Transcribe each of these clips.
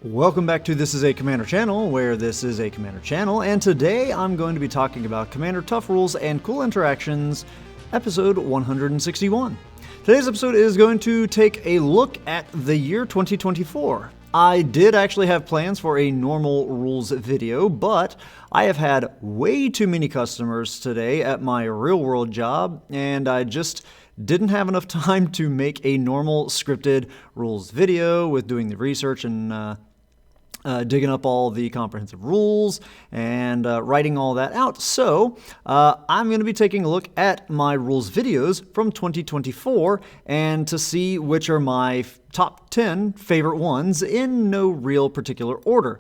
Welcome back to This is a Commander channel, where this is a Commander channel, and today I'm going to be talking about Commander Tough Rules and Cool Interactions, episode 161. Today's episode is going to take a look at the year 2024. I did actually have plans for a normal rules video, but I have had way too many customers today at my real-world job, and I just didn't have enough time to make a normal scripted rules video with doing the research and digging up all the comprehensive rules and writing all that out. So I'm going to be taking a look at my rules videos from 2024 and to see which are my top 10 favorite ones in no real particular order.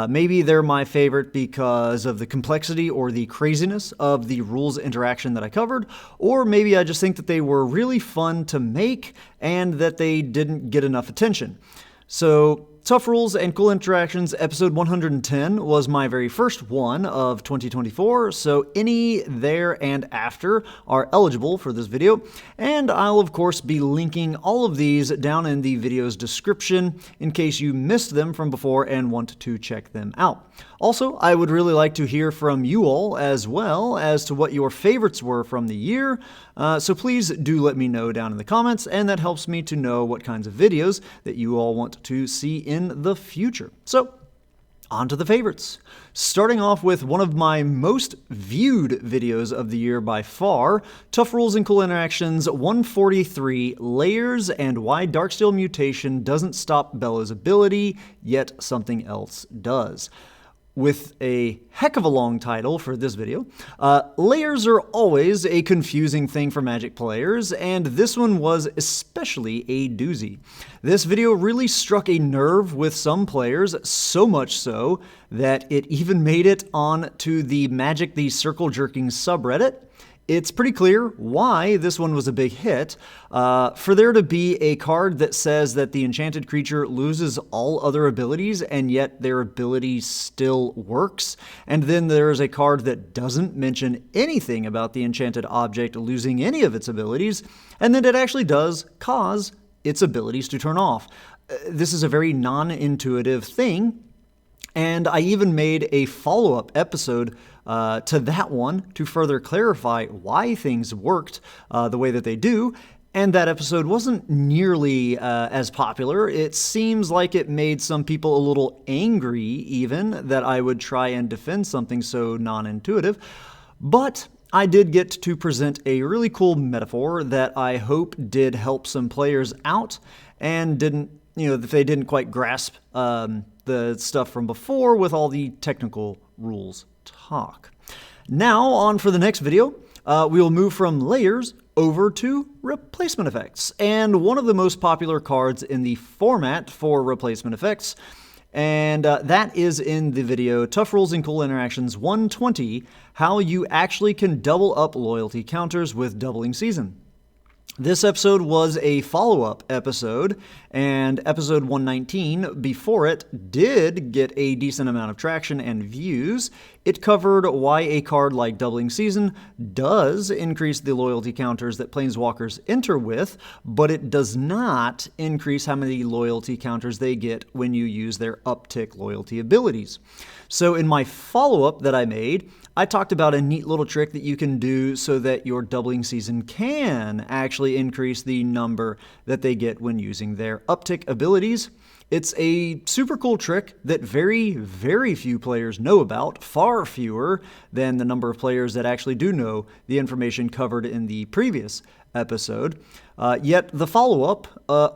Maybe they're my favorite because of the complexity or the craziness of the rules interaction that I covered, or maybe I just think that they were really fun to make and that they didn't get enough attention. So Tough Rules and Cool Interactions episode 110 was my very first one of 2024, so any there and after are eligible for this video, and I'll of course be linking all of these down in the video's description in case you missed them from before and want to check them out. Also, I would really like to hear from you all as well as to what your favorites were from the year, so please do let me know down in the comments, and that helps me to know what kinds of videos that you all want to see in the future. So, on to the favorites. Starting off with one of my most viewed videos of the year by far, Tough Rules and Cool Interactions 143, Layers and Why Darksteel Mutation Doesn't Stop Bella's Ability, Yet Something Else Does. With a heck of a long title for this video. Layers are always a confusing thing for Magic players, and this one was especially a doozy. This video really struck a nerve with some players, so much so that it even made it on to the Magic the Circle Jerking subreddit. It's pretty clear why this one was a big hit. For there to be a card that says that the enchanted creature loses all other abilities and yet their ability still works, and then there is a card that doesn't mention anything about the enchanted object losing any of its abilities, and then it actually does cause its abilities to turn off. This is a very non-intuitive thing, and I even made a follow-up episode to that one to further clarify why things worked the way that they do, and that episode wasn't nearly as popular. It seems like it made some people a little angry even that I would try and defend something so non-intuitive, but I did get to present a really cool metaphor that I hope did help some players out and didn't, if they didn't quite grasp the stuff from before with all the technical rules talk. Now, on for the next video, we will move from layers over to replacement effects, and one of the most popular cards in the format for replacement effects, and that is in the video Tough Rules and Cool Interactions 120, how you actually can double up loyalty counters with Doubling Season. This episode was a follow-up episode, and episode 119 before it did get a decent amount of traction and views. It covered why a card like Doubling Season does increase the loyalty counters that Planeswalkers enter with, but it does not increase how many loyalty counters they get when you use their uptick loyalty abilities. So in my follow-up that I made, I talked about a neat little trick that you can do so that your Doubling Season can actually increase the number that they get when using their uptick abilities. It's a super cool trick that very, very few players know about, far fewer than the number of players that actually do know the information covered in the previous episode. Yet the follow-up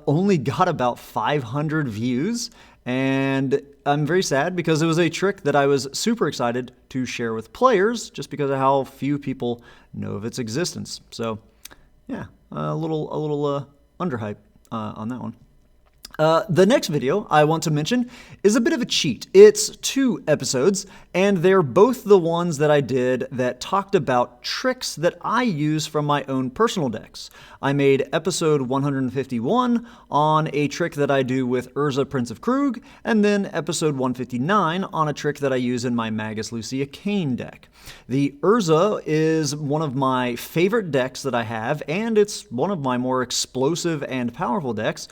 only got about 500 views, and I'm very sad because it was a trick that I was super excited to share with players just because of how few people know of its existence. So, yeah, a little underhype on that one. The next video I want to mention is a bit of a cheat. It's 2 episodes, and they're both the ones that I did that talked about tricks that I use from my own personal decks. I made episode 151 on a trick that I do with Urza, Prince of Krug, and then episode 159 on a trick that I use in my Magus Lucia Kane deck. The Urza is one of my favorite decks that I have, and it's one of my more explosive and powerful decks.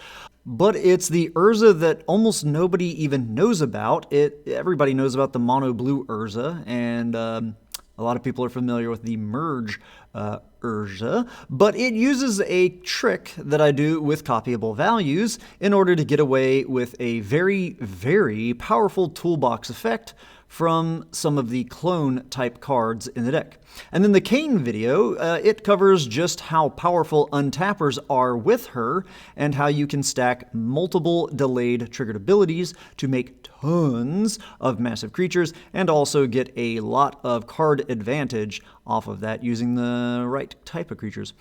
but it's the Urza that almost nobody even knows about. Everybody knows about the mono blue Urza, and a lot of people are familiar with the merge Urza, but it uses a trick that I do with copyable values in order to get away with a very, very powerful toolbox effect from some of the clone type cards in the deck. And then the Kane video, it covers just how powerful untappers are with her and how you can stack multiple delayed triggered abilities to make tons of massive creatures and also get a lot of card advantage off of that using the right type of creatures.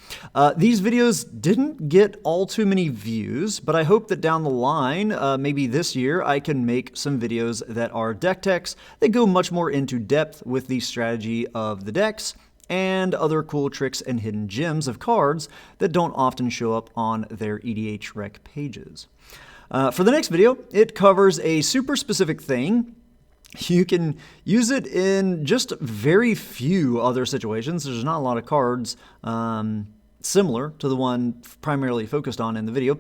These videos didn't get all too many views, but I hope that down the line, maybe this year, I can make some videos that are deck techs that go much more into depth with the strategy of the decks and other cool tricks and hidden gems of cards that don't often show up on their EDH rec pages. For the next video, it covers a super specific thing. You can use it in just very few other situations. There's not a lot of cards similar to the one primarily focused on in the video,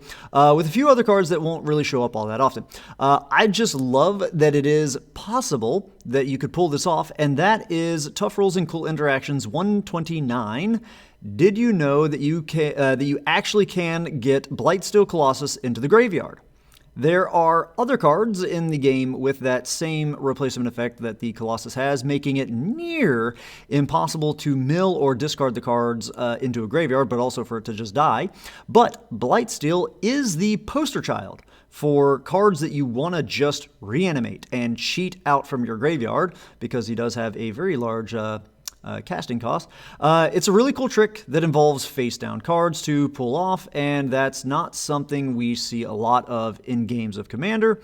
with a few other cards that won't really show up all that often. I just love that it is possible that you could pull this off, and that is Tough Rules and Cool Interactions 129. Did you know that you actually can get Blightsteel Colossus into the graveyard? There are other cards in the game with that same replacement effect that the Colossus has, making it near impossible to mill or discard the cards into a graveyard, but also for it to just die. But Blightsteel is the poster child for cards that you want to just reanimate and cheat out from your graveyard, because he does have a very large casting cost. It's a really cool trick that involves face-down cards to pull off, and that's not something we see a lot of in games of Commander.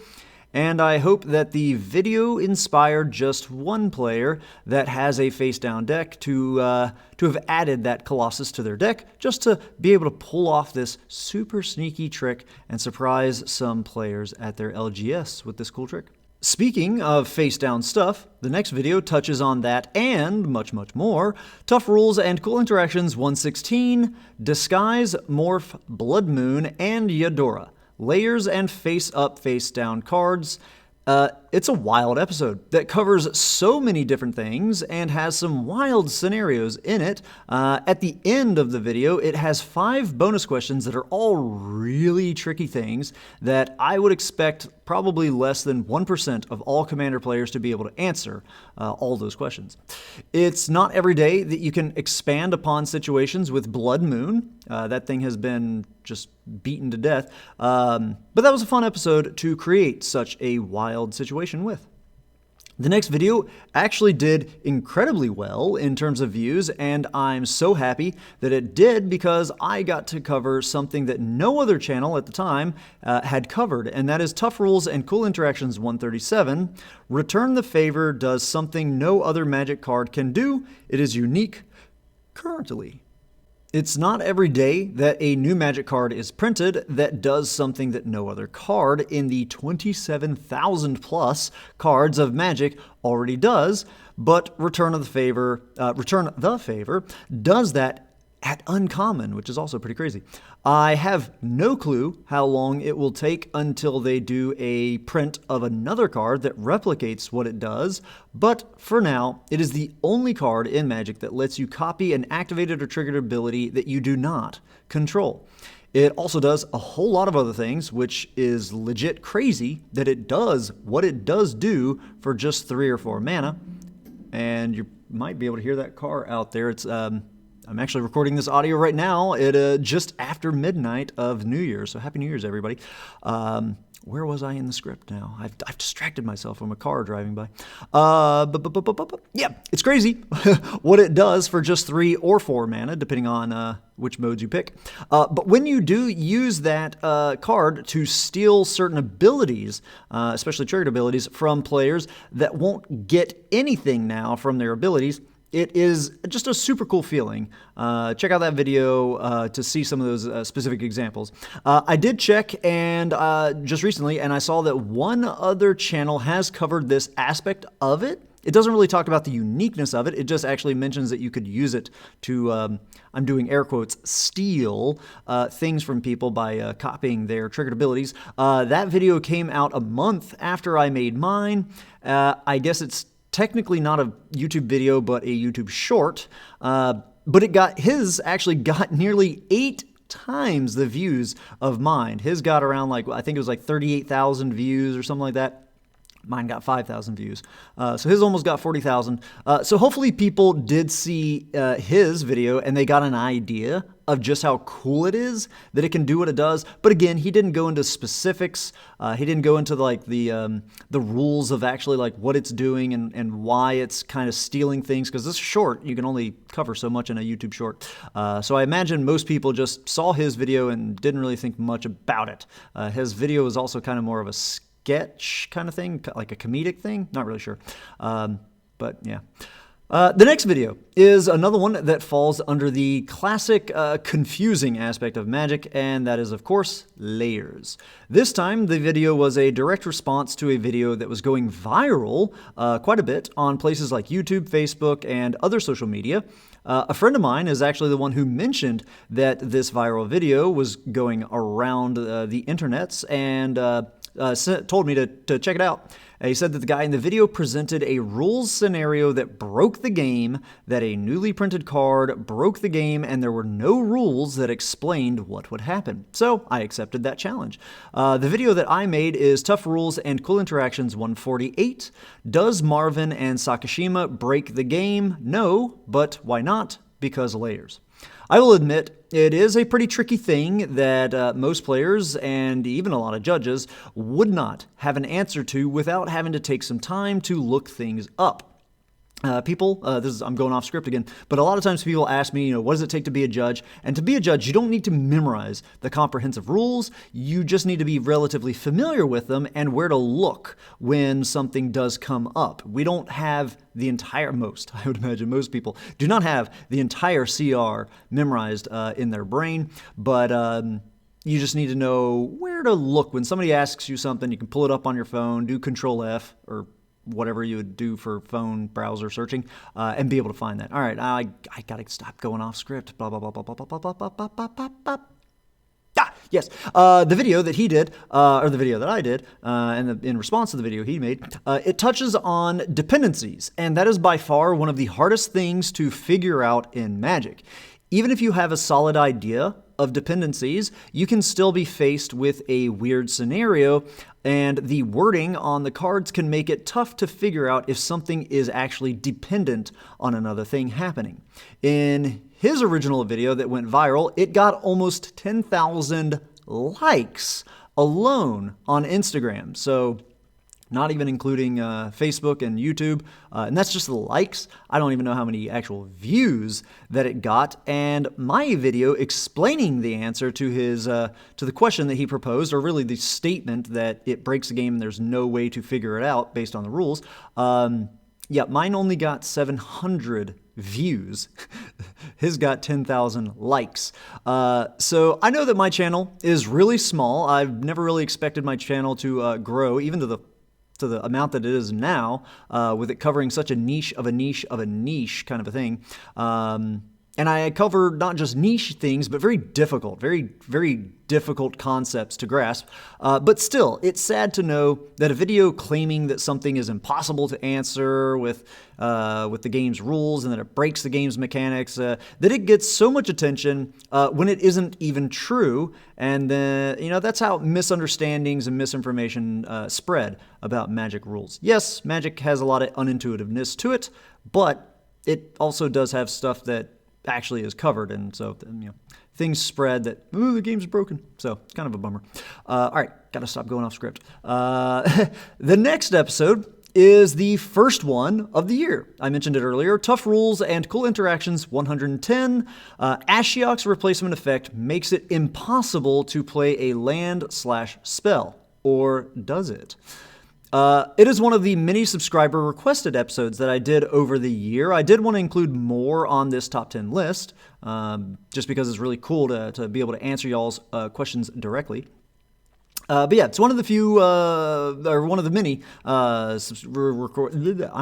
And I hope that the video inspired just one player that has a face-down deck to have added that Colossus to their deck, just to be able to pull off this super sneaky trick and surprise some players at their LGS with this cool trick. Speaking of face-down stuff, the next video touches on that and much, much more. Tough Rules and Cool Interactions 116, Disguise, Morph, Blood Moon, and Yadora. Layers and face-up, face-down cards. It's a wild episode that covers so many different things and has some wild scenarios in it. At the end of the video, it has 5 bonus questions that are all really tricky things that I would expect probably less than 1% of all Commander players to be able to answer all those questions. It's not every day that you can expand upon situations with Blood Moon. That thing has been just beaten to death. But that was a fun episode to create such a wild situation with. The next video actually did incredibly well in terms of views, and I'm so happy that it did because I got to cover something that no other channel at the time had covered, and that is Tough Rules and Cool Interactions 137. Return the Favor does something no other Magic card can do. It is unique currently. It's not every day that a new Magic card is printed that does something that no other card in the 27,000 plus cards of Magic already does, but Return the Favor does that at uncommon, which is also pretty crazy. I have no clue how long it will take until they do a print of another card that replicates what it does, but for now, it is the only card in Magic that lets you copy an activated or triggered ability that you do not control. It also does a whole lot of other things, which is legit crazy that it does what it does do for just 3 or 4 mana. And you might be able to hear that car out there. It's I'm actually recording this audio right now at just after midnight of New Year's. So Happy New Year's, everybody. Where was I in the script now? I've distracted myself from a car driving by. Yeah, it's crazy what it does for just 3 or 4 mana, depending on which modes you pick. But when you do use that card to steal certain abilities, especially triggered abilities, from players that won't get anything now from their abilities, it is just a super cool feeling. Check out that video to see some of those specific examples. I did check and just recently, and I saw that one other channel has covered this aspect of it It doesn't really talk about the uniqueness of it. It just actually mentions that you could use it to, I'm doing air quotes, steal things from people by copying their triggered abilities. That video came out a month after I made mine. I guess it's technically not a YouTube video, but a YouTube short. But his actually got nearly 8 times the views of mine. His got around I think it was 38,000 views or something like that. Mine got 5,000 views. So his almost got 40,000. So hopefully people did see his video and they got an idea of just how cool it is, that it can do what it does. But again, he didn't go into specifics. He didn't go into the rules of actually what it's doing and why it's kind of stealing things, because this short, you can only cover so much in a YouTube short. So I imagine most people just saw his video and didn't really think much about it. His video is also kind of more of a sketch kind of thing, like a comedic thing. Not really sure. But yeah. The next video is another one that falls under the classic confusing aspect of Magic, and that is, of course, layers. This time, the video was a direct response to a video that was going viral quite a bit on places like YouTube, Facebook, and other social media. A friend of mine is actually the one who mentioned that this viral video was going around the internets and told me to check it out. He said that the guy in the video presented a rules scenario that broke the game, that a newly printed card broke the game, and there were no rules that explained what would happen. So I accepted that challenge. The video that I made is Tough Rules and Cool Interactions 148. Does Marvin and Sakashima break the game? No, but why not? Because layers. I will admit, it is a pretty tricky thing that most players and even a lot of judges would not have an answer to without having to take some time to look things up. I'm going off script again, but a lot of times people ask me, what does it take to be a judge? And to be a judge, you don't need to memorize the comprehensive rules. You just need to be relatively familiar with them and where to look when something does come up. We don't have the entire, I would imagine most people do not have the entire CR memorized in their brain, but you just need to know where to look. When somebody asks you something, you can pull it up on your phone, do Control F, or whatever you would do for phone browser searching, and be able to find that. All right, I gotta stop going off script. Blah, blah, blah, blah, blah, blah, blah, blah, blah, blah, blah. Yes, the video that he did, or the video that I did, and in response to the video he made, it touches on dependencies, and that is by far one of the hardest things to figure out in Magic. Even if you have a solid idea of dependencies, you can still be faced with a weird scenario, and the wording on the cards can make it tough to figure out if something is actually dependent on another thing happening. In his original video that went viral, it got almost 10,000 likes alone on Instagram. So not even including Facebook and YouTube, and that's just the likes. I don't even know how many actual views that it got. And my video explaining the answer to his to the question that he proposed, or really the statement that it breaks the game and there's no way to figure it out based on the rules. Yeah, mine only got 700 views. His got 10,000 likes. So I know that my channel is really small. I've never really expected my channel to grow, even to the amount that it is now, with it covering such a niche of a niche of a niche kind of a thing. And I cover not just niche things, but very difficult, very, very difficult concepts to grasp. But still, it's sad to know that a video claiming that something is impossible to answer with the game's rules and that it breaks the game's mechanics, that it gets so much attention when it isn't even true. And that's how misunderstandings and misinformation spread about Magic rules. Yes, Magic has a lot of unintuitiveness to it, but it also does have stuff that actually is covered, and so things spread that the game's broken. So it's kind of a bummer. All right, gotta stop going off script. The next episode is the first one of the year. I mentioned it earlier. Tough Rules and Cool Interactions 110. Ashiok's replacement effect makes it impossible to play a land/spell, or does it? It is one of the many subscriber requested episodes that I did over the year. I did want to include more on this top 10 list, just because it's really cool to be able to answer y'all's questions directly. But yeah, it's one of the few, or one of the many, I'm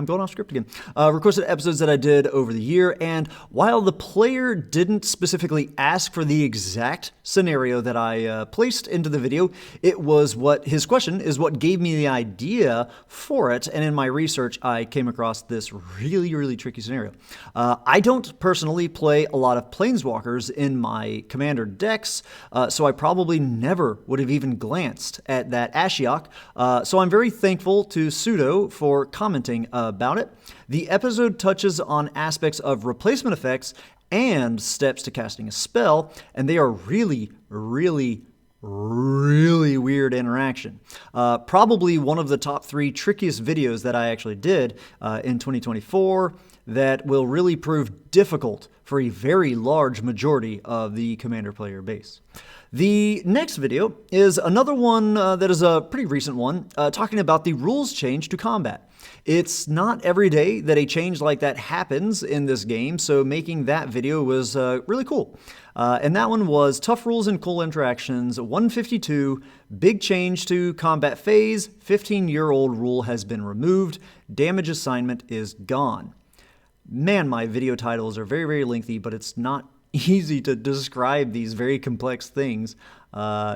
going off script again, recorded episodes that I did over the year. And while the player didn't specifically ask for the exact scenario that I placed into the video, it was his question is what gave me the idea for it. And in my research, I came across this really, really tricky scenario. I don't personally play a lot of Planeswalkers in my Commander decks, so I probably never would have even glanced at that Ashiok, so I'm very thankful to Pseudo for commenting about it. The episode touches on aspects of replacement effects and steps to casting a spell, and they are really, really, really weird interaction. Probably one of the top 3 trickiest videos that I actually did in 2024 that will really prove difficult for a very large majority of the Commander player base. The next video is another one that is a pretty recent one, talking about the rules change to combat. It's not every day that a change like that happens in this game, so making that video was really cool. And that one was Tough Rules and Cool Interactions 152, Big Change to Combat Phase, 15-year-old rule has been removed, damage assignment is gone. Man, my video titles are very, very lengthy, but it's not easy to describe these very complex things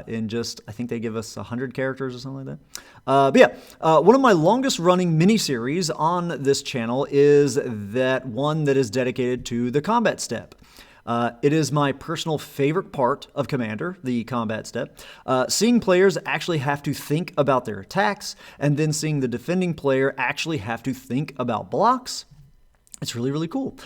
in just, I think they give us 100 characters or something like that. But yeah, one of my longest running miniseries on this channel is that one that is dedicated to the combat step. It is my personal favorite part of Commander, the combat step. Seeing players actually have to think about their attacks, and then seeing the defending player actually have to think about blocks. It's really, really cool.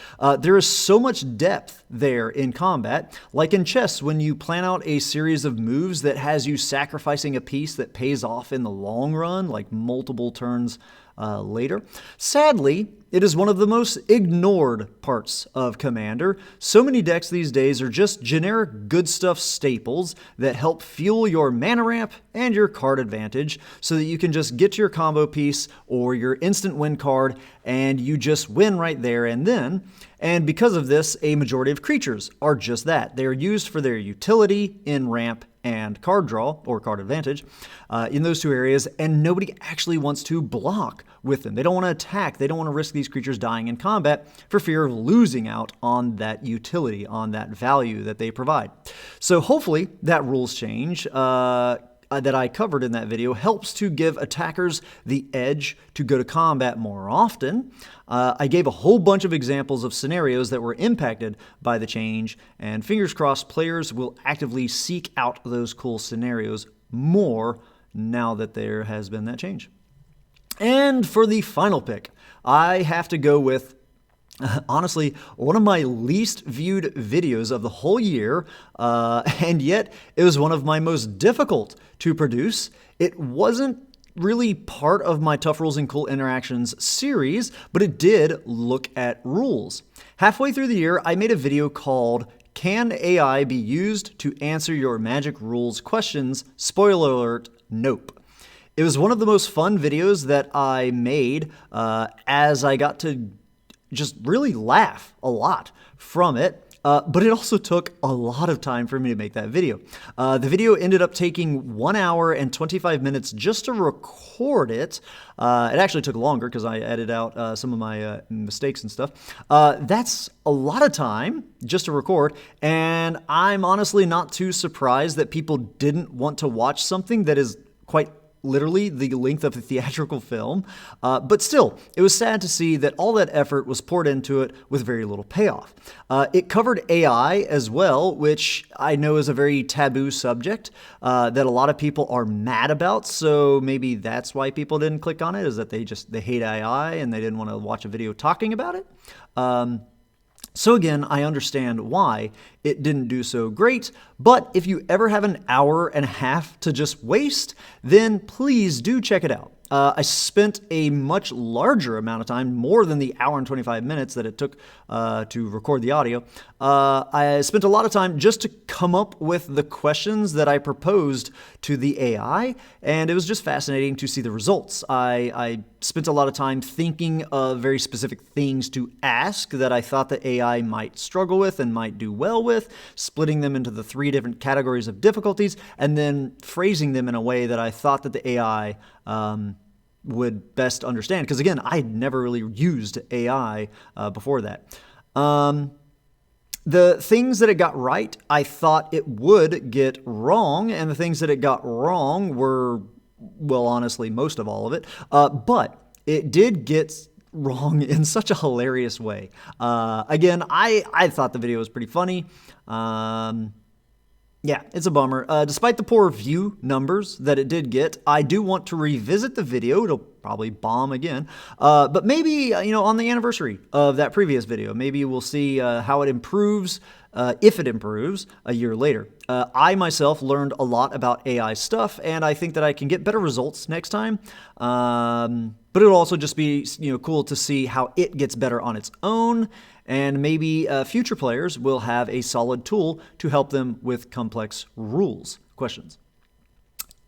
There is so much depth there in combat. Like in chess, when you plan out a series of moves that has you sacrificing a piece that pays off in the long run, like multiple turns later. Sadly, it is one of the most ignored parts of Commander. So many decks these days are just generic good stuff staples that help fuel your mana ramp and your card advantage so that you can just get your combo piece or your instant win card and you just win right there and then. And because of this, a majority of creatures are just that. They are used for their utility in ramp and card draw, or card advantage, in those 2 areas, and nobody actually wants to block with them. They don't want to attack. They don't want to risk these creatures dying in combat for fear of losing out on that utility, on that value that they provide. So hopefully that rules change that I covered in that video helps to give attackers the edge to go to combat more often. I gave a whole bunch of examples of scenarios that were impacted by the change, and fingers crossed players will actively seek out those cool scenarios more now that there has been that change. And for the final pick, I have to go with honestly, one of my least viewed videos of the whole year, and yet it was one of my most difficult to produce. It wasn't really part of my Tough Rules and Cool Interactions series, but it did look at rules. Halfway through the year, I made a video called Can AI be used to answer your Magic Rules questions? Spoiler alert, nope. It was one of the most fun videos that I made as I got to just really laugh a lot from it. But it also took a lot of time for me to make that video. The video ended up taking 1 hour and 25 minutes just to record it. It actually took longer because I edited out some of my mistakes and stuff. That's a lot of time just to record, and I'm honestly not too surprised that people didn't want to watch something that is quite literally the length of a theatrical film, but still, it was sad to see that all that effort was poured into it with very little payoff. It covered AI as well, which I know is a very taboo subject that a lot of people are mad about, so maybe that's why people didn't click on it, is that they hate AI and they didn't want to watch a video talking about it. So again, I understand why it didn't do so great, but if you ever have an hour and a half to just waste, then please do check it out. I spent a much larger amount of time, more than the hour and 25 minutes that it took to record the audio. I spent a lot of time just to come up with the questions that I proposed to the AI, and it was just fascinating to see the results. I spent a lot of time thinking of very specific things to ask that I thought the AI might struggle with and might do well with, splitting them into the 3 different categories of difficulties, and then phrasing them in a way that I thought that the AI would best understand. Because again, I had never really used AI before that. The things that it got right, I thought it would get wrong, and the things that it got wrong were, well, honestly, most of all of it. But it did get wrong in such a hilarious way. Again, I thought the video was pretty funny. Yeah, it's a bummer. Despite the poor view numbers that it did get, I do want to revisit the video. It'll probably bomb again. But maybe, on the anniversary of that previous video, maybe we'll see how it improves, if it improves, a year later. I myself learned a lot about AI stuff, and I think that I can get better results next time. But it'll also just be, cool to see how it gets better on its own. And maybe future players will have a solid tool to help them with complex rules questions.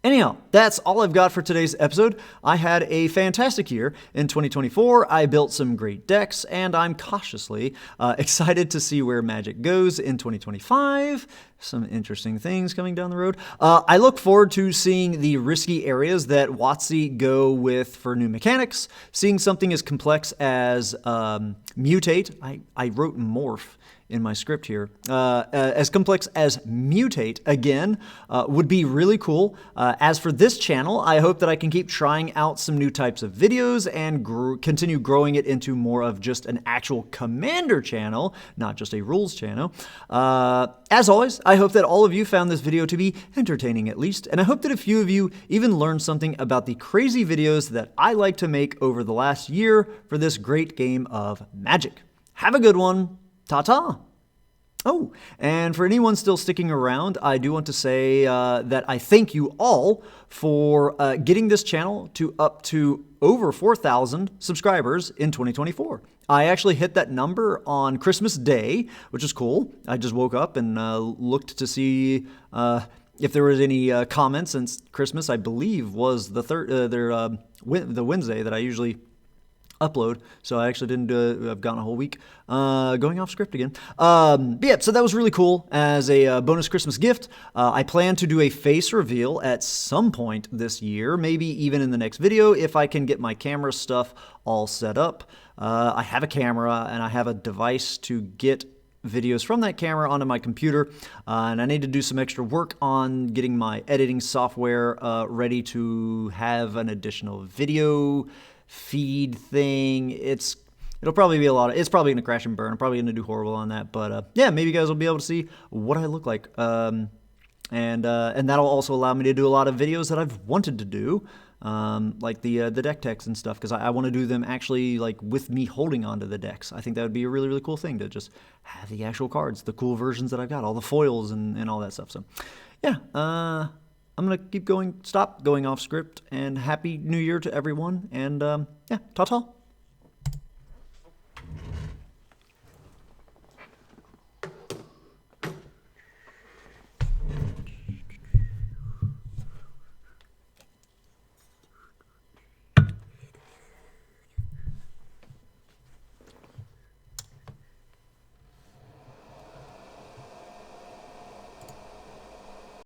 Anyhow, that's all I've got for today's episode. I had a fantastic year in 2024. I built some great decks, and I'm cautiously excited to see where Magic goes in 2025. Some interesting things coming down the road. I look forward to seeing the risky areas that WotC go with for new mechanics, seeing something as complex as Mutate. I wrote Morph in my script here. As complex as Mutate, again, would be really cool. As for this channel, I hope that I can keep trying out some new types of videos and continue growing it into more of just an actual Commander channel, not just a rules channel. As always, I hope that all of you found this video to be entertaining at least, and I hope that a few of you even learned something about the crazy videos that I like to make over the last year for this great game of Magic. Have a good one. Ta-ta! Oh, and for anyone still sticking around, I do want to say that I thank you all for getting this channel to up to over 4,000 subscribers in 2024. I actually hit that number on Christmas Day, which is cool. I just woke up and looked to see if there was any comments, since Christmas, I believe, was the Wednesday that I usually upload, so I actually didn't do it. I've gone a whole week going off script again. But yeah, so that was really cool as a bonus Christmas gift. I plan to do a face reveal at some point this year, maybe even in the next video if I can get my camera stuff all set up. I have a camera and I have a device to get videos from that camera onto my computer, and I need to do some extra work on getting my editing software ready to have an additional video feed thing. It'll probably be it's probably gonna crash and burn. I'm probably gonna do horrible on that, but yeah, maybe you guys will be able to see what I look like, and that'll also allow me to do a lot of videos that I've wanted to do, like the deck techs and stuff, because I want to do them actually like with me holding onto the decks. I think that would be a really, really cool thing to just have the actual cards, the cool versions that I've got, all the foils and all that stuff. So yeah, I'm going to stop going off script, and Happy New Year to everyone, and yeah, ta-ta.